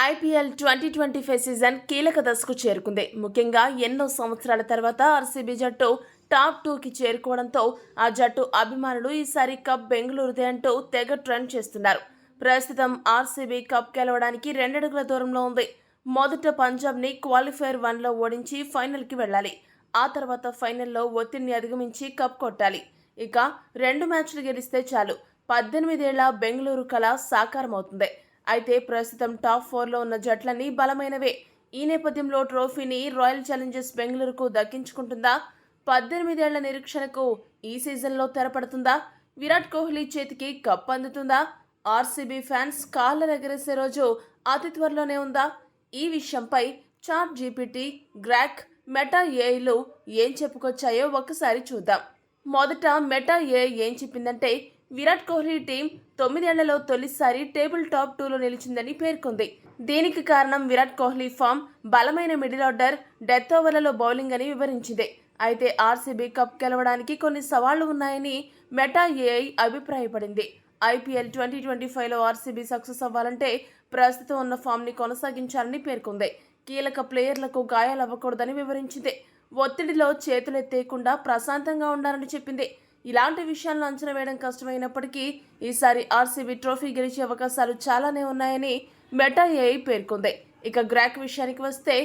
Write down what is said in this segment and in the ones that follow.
IPL 2025 season కీలక దశకు చేరుకుంది. ముఖ్యంగా ఎన్నో సంవత్సరాల తర్వాత ఆర్సీబీ జట్టు టాప్ 2కి చేరుకోవడంతో ఆ జట్టు అభిమానులు ఈసారి కప్ బెంగళూరుదే అంటూ తెగ ట్రెండ్ చేస్తున్నారు. ప్రస్తుతం ఆర్సీబీ కప్ గెలవడానికి 2 అడుగుల దూరంలో ఉంది. మొదట పంజాబ్ని క్వాలిఫైర్ 1లో ఓడించి ఫైనల్కి వెళ్ళాలి. ఆ తర్వాత ఫైనల్లో ఒత్తిడిని అధిగమించి కప్ కొట్టాలి. ఇక 2 మ్యాచ్లు గెలిస్తే చాలు 18 ఏళ్ల బెంగళూరు కల సాకారమవుతుంది. అయితే ప్రస్తుతం టాప్ 4లో ఉన్న జట్లన్నీ బలమైనవే. ఈ నేపథ్యంలో ట్రోఫీని రాయల్ ఛాలెంజర్స్ బెంగళూరుకు దక్కించుకుంటుందా? 18 ఏళ్ల నిరీక్షణకు ఈ సీజన్లో తెరపడుతుందా? విరాట్ కోహ్లీ చేతికి కప్ అందుతుందా? ఆర్సీబీ ఫ్యాన్స్ కాళ్ళరెగరేసే రోజు అతి త్వరలోనే ఉందా? ఈ విషయంపై చాట్ జీపీటీ, గ్రాక్, మెటా ఏఐలు ఏం చెప్పుకొచ్చాయో ఒక్కసారి చూద్దాం. మొదట మెటా ఏఐ ఏం చెప్పిందంటే, విరాట్ కోహ్లీ టీం 9 ఏళ్లలో తొలిసారి టేబుల్ టాప్ 2లో నిలిచిందని పేర్కొంది. దీనికి కారణం విరాట్ కోహ్లీ ఫామ్, బలమైన మిడిల్ ఆర్డర్, డెత్ ఓవర్లలో బౌలింగ్ అని వివరించింది. అయితే ఆర్సీబీ కప్ గెలవడానికి కొన్ని సవాళ్లు ఉన్నాయని మెటా ఏఐ అభిప్రాయపడింది. ఐపీఎల్ 2025లో ఆర్సీబీ సక్సెస్ అవ్వాలంటే ప్రస్తుతం ఉన్న ఫామ్ని కొనసాగించాలని పేర్కొంది. కీలక ప్లేయర్లకు గాయాలవ్వకూడదని వివరించింది. ఒత్తిడిలో చేతులెత్తేయకుండా ప్రశాంతంగా ఉండాలని చెప్పింది. ఇలాంటి విషయాలను అంచనా వేయడం కష్టమైనప్పటికీ ఈసారి ఆర్సీబీ ట్రోఫీ గెలిచే అవకాశాలు చాలానే ఉన్నాయని మెటా ఏఐ పేర్కొంది. ఇక గ్రాక్ విషయానికి వస్తే,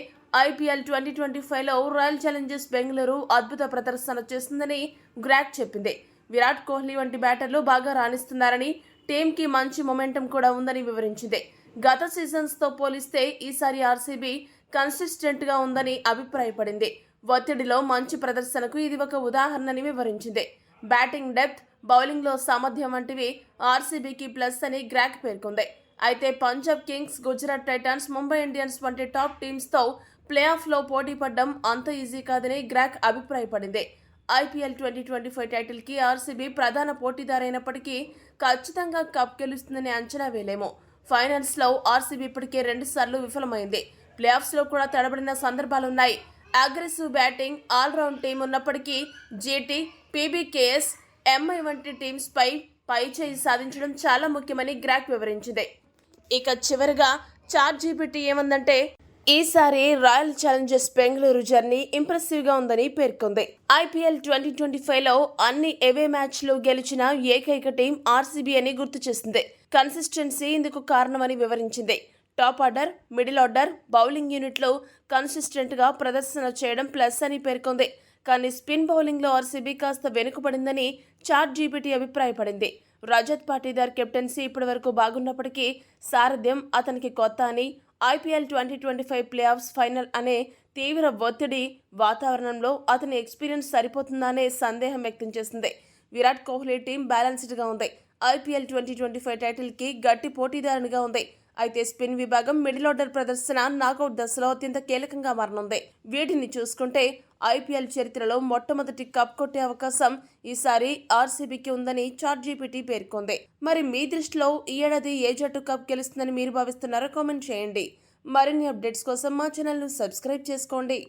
ఐపీఎల్ 2025లో రాయల్ ఛాలెంజర్స్ బెంగళూరు అద్భుత ప్రదర్శన చేస్తుందని గ్రాక్ చెప్పింది. విరాట్ కోహ్లీ వంటి బ్యాటర్లు బాగా రాణిస్తున్నారని, టీంకి మంచి మొమెంటం కూడా ఉందని వివరించింది. గత సీజన్స్తో పోలిస్తే ఈసారి ఆర్సీబీ కన్సిస్టెంట్గా ఉందని అభిప్రాయపడింది. ఒత్తిడిలో మంచి ప్రదర్శనకు ఇది ఒక ఉదాహరణని వివరించింది. బ్యాటింగ్ డెప్త్, బౌలింగ్లో సామర్థ్యం వంటివి ఆర్సీబీకి ప్లస్ అని గ్రాక్ పేర్కొంది. అయితే Punjab Kings, Gujarat Titans, Mumbai Indians వంటి టాప్ టీమ్స్తో ప్లే ఆఫ్లో పోటీ పడడం అంత ఈజీ కాదని గ్రాక్ అభిప్రాయపడింది. ఐపీఎల్ 2025 టైటిల్కి ఆర్సీబీ ప్రధాన పోటీదారైనప్పటికీ ఖచ్చితంగా కప్ గెలుస్తుందని అంచనా వేయలేము. ఫైనల్స్లో ఆర్సీబీ ఇప్పటికే 2 సార్లు విఫలమైంది. ప్లే ఆఫ్స్లో కూడా తడబడిన సందర్భాలున్నాయి. అగ్రెసివ్ బ్యాటింగ్, ఆల్రౌండ్ టీం ఉన్నప్పటికీ జీటీ, పీబీకేఎస్, ఎంఐ వంటి టీమ్స్ పై చేయి సాధించడం చాలా ముఖ్యమని గ్రాక్ వివరించింది. ఇక చివరిగా చాట్ జీపీటీ ఏమందంటే, ఈసారి రాయల్ ఛాలెంజర్స్ బెంగళూరు జర్నీ ఇంప్రెసివ్గా ఉందని పేర్కొంది. ఐపీఎల్ 2025లో అన్ని ఎవే మ్యాచ్లు గెలిచిన ఏకైక టీం ఆర్సీబీ అని గుర్తు చేసింది. కన్సిస్టెన్సీ ఇందుకు కారణమని వివరించింది. Top order, middle order, bowling యూనిట్లో కన్సిస్టెంట్గా ప్రదర్శన చేయడం ప్లస్ అని పేర్కొంది. కానీ స్పిన్ బౌలింగ్లో ఆర్సీబీ కాస్త వెనుకబడిందని చాట్ జీపీటీ అభిప్రాయపడింది. రజత్ పాటీదార్ కెప్టెన్సీ ఇప్పటివరకు బాగున్నప్పటికీ సారథ్యం అతనికి కొత్త అని, ఐపీఎల్ 2025 ప్లే ఆఫ్స్ ఫైనల్ అనే తీవ్ర ఒత్తిడి వాతావరణంలో అతని ఎక్స్పీరియన్స్ సరిపోతుందా అనే సందేహం వ్యక్తం చేసింది. విరాట్ కోహ్లీ టీం బ్యాలెన్స్డ్గా ఉంది. ఐపీఎల్ 2025 టైటిల్కి గట్టి పోటీదారునిగా ఉంది. అయితే స్పిన్ విభాగం, మిడిల్ ఆర్డర్ ప్రదర్శన నాకౌట్ దశలో అత్యంత కీలకంగా మారనుంది. వీటిని చూసుకుంటే ఐపీఎల్ చరిత్రలో మొట్టమొదటి కప్ కొట్టే అవకాశం ఈసారి ఆర్సీబీకి ఉందని చాట్ జీపీటీ పేర్కొంది. మరి మీ దృష్టిలో ఈ ఏడాది ఏ జట్టు కప్ గెలుస్తుందని మీరు భావిస్తున్నారో కామెంట్ చేయండి. మరిన్ని అప్డేట్స్ కోసం మా ఛానల్ను సబ్స్క్రైబ్ చేసుకోండి.